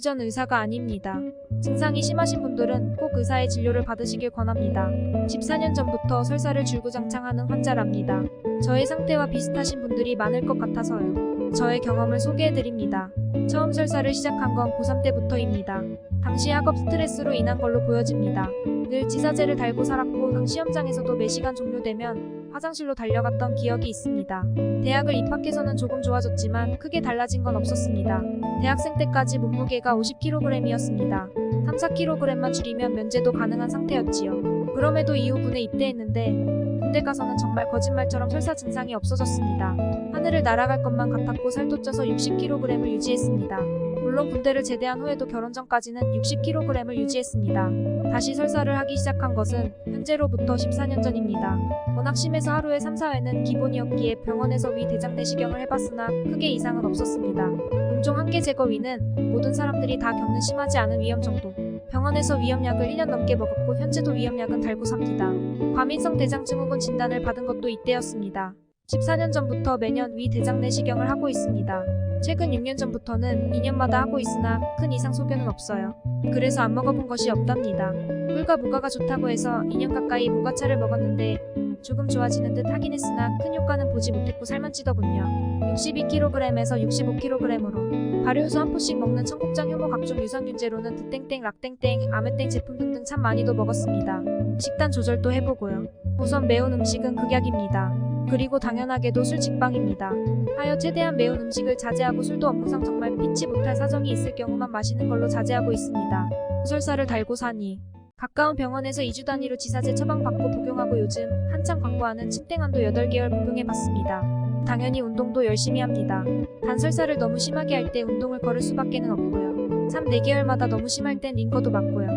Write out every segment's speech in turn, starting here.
전 의사가 아닙니다. 증상이 심하신 분들은 꼭 의사의 진료를 받으시길 권합니다. 14년 전부터 설사를 줄구장창하는 환자랍니다. 저의 상태와 비슷하신 분들이 많을 것 같아서요. 저의 경험을 소개해드립니다. 처음 설사를 시작한 건 고3 때부터입니다. 당시 학업 스트레스로 인한 걸로 보여집니다. 늘 지사제를 달고 살았고 시험장에서도 매시간 종료되면 화장실로 달려갔던 기억이 있습니다. 대학을 입학해서는 조금 좋아졌지만 크게 달라진 건 없었습니다. 대학생 때까지 몸무게가 50kg이었습니다. 3-4kg만 줄이면 면제도 가능한 상태였지요. 그럼에도 이후 군에 입대했는데 군대 가서는 정말 거짓말처럼 설사 증상이 없어졌습니다. 하늘을 날아갈 것만 같았고 살도 쪄서 60kg을 유지했습니다. 물론 군대를 제대한 후에도 결혼 전까지는 60kg을 유지했습니다. 다시 설사를 하기 시작한 것은 현재로부터 14년 전입니다. 워낙 심해서 하루에 3-4회는 기본이었기에 병원에서 위 대장 내시경을 해봤으나 크게 이상은 없었습니다. 음종 한계 제거 위는 모든 사람들이 다 겪는 심하지 않은 위험 정도. 병원에서 위험약을 1년 넘게 먹었고 현재도 위험약은 달고 삽니다. 과민성 대장증후군 진단을 받은 것도 이때였습니다. 14년 전부터 매년 위 대장 내시경을 하고 있습니다. 최근 6년 전부터는 2년마다 하고 있으나 큰 이상 소견은 없어요. 그래서 안 먹어본 것이 없답니다. 꿀과 무가가 좋다고 해서 2년 가까이 무가차를 먹었는데 조금 좋아지는 듯 하긴 했으나 큰 효과는 보지 못했고 살만 찌더군요. 62kg에서 65kg으로 발효효소 한 포씩 먹는 청국장 효모 각종 유산균제로는 드땡땡 락땡땡 아메땡 제품 등등 참 많이도 먹었습니다. 식단 조절도 해보고요. 우선 매운 음식은 극약입니다. 그리고 당연하게도 술 직방입니다. 하여 최대한 매운 음식을 자제하고 술도 업무상 정말 피치 못할 사정이 있을 경우만 마시는 걸로 자제하고 있습니다. 설사를 달고 사니 가까운 병원에서 2주 단위로 지사제 처방받고 복용하고 요즘 한창 광고하는 침땡안도 8개월 복용해봤습니다. 당연히 운동도 열심히 합니다. 단 설사를 너무 심하게 할 때 운동을 걸을 수밖에는 없고요. 3-4개월마다 너무 심할 땐 링거도 맞고요.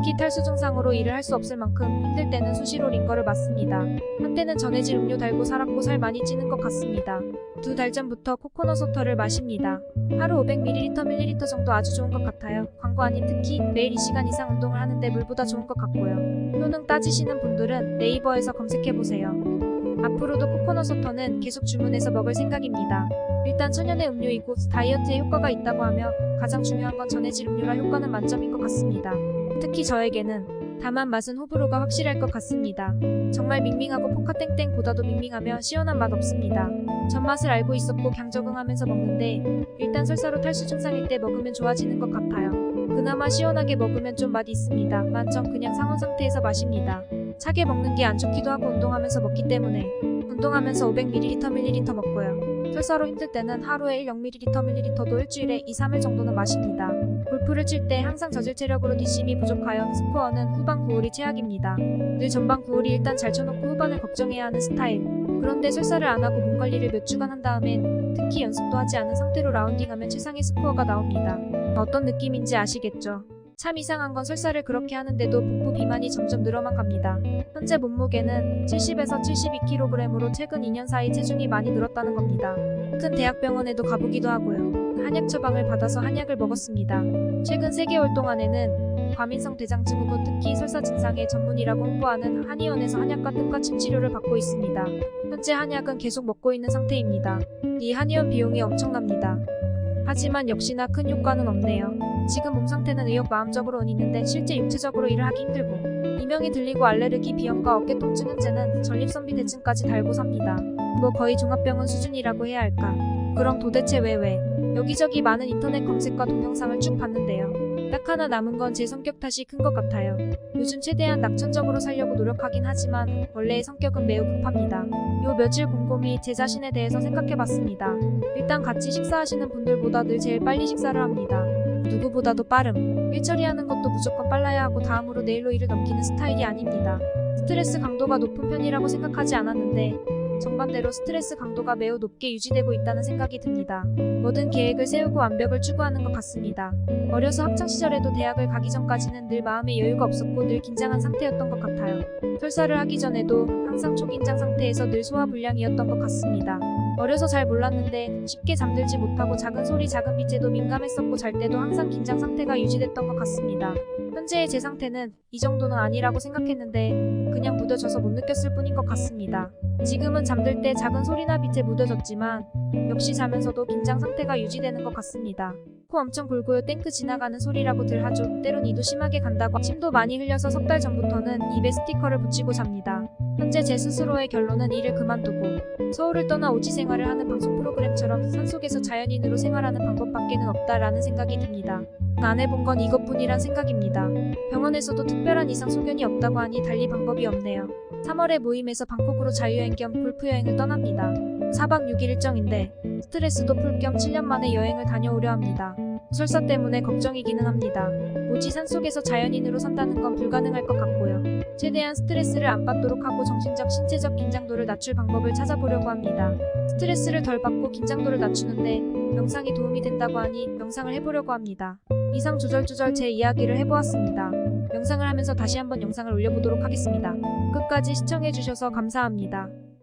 특히 탈수 증상으로 일을 할 수 없을 만큼 힘들 때는 수시로 링거를 맞습니다. 한때는 전해질 음료 달고 살았고 살 많이 찌는 것 같습니다. 2달 전부터 코코넛 워터를 마십니다. 하루 500ml 정도 아주 좋은 것 같아요. 광고 아닌 특히 매일 2시간 이상 운동을 하는데 물보다 좋은 것 같고요. 효능 따지시는 분들은 네이버에서 검색해보세요. 앞으로도 코코넛 워터는 계속 주문해서 먹을 생각입니다. 일단 천연의 음료이고 다이어트에 효과가 있다고 하며 가장 중요한 건 전해질 음료라 효과는 만점인 것 같습니다. 특히 저에게는 다만 맛은 호불호가 확실할 것 같습니다. 정말 밍밍하고 포카땡땡보다도 밍밍하며 시원한 맛 없습니다. 전맛을 알고 있었고 그냥 적응하면서 먹는데 일단 설사로 탈수 증상일 때 먹으면 좋아지는 것 같아요. 그나마 시원하게 먹으면 좀 맛이 있습니다. 만점 그냥 상온 상태에서 마십니다. 차게 먹는 게 안 좋기도 하고 운동하면서 먹기 때문에 운동하면서 500ml 먹고요. 설사로 힘들 때는 하루에 0ml도 일주일에 2-3일 정도는 마십니다. 골프를 칠 때 항상 저질 체력으로 뒷심이 부족하여 스코어는 후반 9홀이 최악입니다. 늘 전반 9홀이 일단 잘 쳐놓고 후반을 걱정해야 하는 스타일. 그런데 설사를 안 하고 몸 관리를 몇 주간 한 다음엔 특히 연습도 하지 않은 상태로 라운딩하면 최상의 스코어가 나옵니다. 어떤 느낌인지 아시겠죠? 참 이상한 건 설사를 그렇게 하는데도 복부 비만이 점점 늘어만 갑니다. 현재 몸무게는 70에서 72kg으로 최근 2년 사이 체중이 많이 늘었다는 겁니다. 큰 대학병원에도 가보기도 하고요. 한약 처방을 받아서 한약을 먹었습니다. 최근 3개월 동안에는 과민성 대장증후군 특히 설사 증상의 전문이라고 홍보하는 한의원에서 한약과 특과 침치료를 받고 있습니다. 현재 한약은 계속 먹고 있는 상태입니다. 이 한의원 비용이 엄청납니다. 하지만 역시나 큰 효과는 없네요. 지금 몸 상태는 의욕 마음적으로는 있는데 실제 육체적으로 일을 하기 힘들고 이명이 들리고 알레르기 비염과 어깨 통증 현재는 전립선비 대증까지 달고 삽니다. 뭐 거의 종합병원 수준이라고 해야 할까. 그럼 도대체 왜? 여기저기 많은 인터넷 검색과 동영상을 쭉 봤는데요. 딱 하나 남은 건 제 성격 탓이 큰 것 같아요. 요즘 최대한 낙천적으로 살려고 노력하긴 하지만 원래의 성격은 매우 급합니다. 요 며칠 곰곰이 제 자신에 대해서 생각해봤습니다. 일단 같이 식사하시는 분들보다 늘 제일 빨리 식사를 합니다. 누구보다도 빠름. 일 처리하는 것도 무조건 빨라야 하고 다음으로 내일로 일을 넘기는 스타일이 아닙니다. 스트레스 강도가 높은 편이라고 생각하지 않았는데 정반대로 스트레스 강도가 매우 높게 유지되고 있다는 생각이 듭니다. 모든 계획을 세우고 완벽을 추구하는 것 같습니다. 어려서 학창시절에도 대학을 가기 전까지는 늘 마음에 여유가 없었고 늘 긴장한 상태였던 것 같아요. 설사를 하기 전에도 항상 초긴장 상태에서 늘 소화불량이었던 것 같습니다. 어려서 잘 몰랐는데 쉽게 잠들지 못하고 작은 소리 작은 빛에도 민감했었고 잘 때도 항상 긴장 상태가 유지됐던 것 같습니다. 현재의 제 상태는 이 정도는 아니라고 생각했는데 그냥 무뎌져서 못 느꼈을 뿐인 것 같습니다. 지금은 잠들 때 작은 소리나 빛에 무뎌졌지만 역시 자면서도 긴장 상태가 유지되는 것 같습니다. 코 엄청 굵고요. 땡크 지나가는 소리라고들 하죠. 때론 이도 심하게 간다고 침도 많이 흘려서 석 달 전부터는 입에 스티커를 붙이고 잡니다. 현재 제 스스로의 결론은 일을 그만두고 서울을 떠나 오지 생활을 하는 방송 프로그램처럼 산속에서 자연인으로 생활하는 방법밖에는 없다라는 생각이 듭니다. 안 해본 건 이것뿐이란 생각입니다. 병원에서도 특별한 이상 소견이 없다고 하니 달리 방법이 없네요. 3월에 모임에서 방콕으로 자유여행 겸 골프여행을 떠납니다. 4박 6일 일정인데 스트레스도 풀 겸 7년 만에 여행을 다녀오려 합니다. 설사 때문에 걱정이기는 합니다. 오지 산속에서 자연인으로 산다는 건 불가능할 것 같고요. 최대한 스트레스를 안 받도록 하고 정신적, 신체적 긴장도를 낮출 방법을 찾아보려고 합니다. 스트레스를 덜 받고 긴장도를 낮추는데 명상이 도움이 된다고 하니 명상을 해보려고 합니다. 이상 조절조절 제 이야기를 해보았습니다. 명상을 하면서 다시 한번 영상을 올려보도록 하겠습니다. 끝까지 시청해주셔서 감사합니다.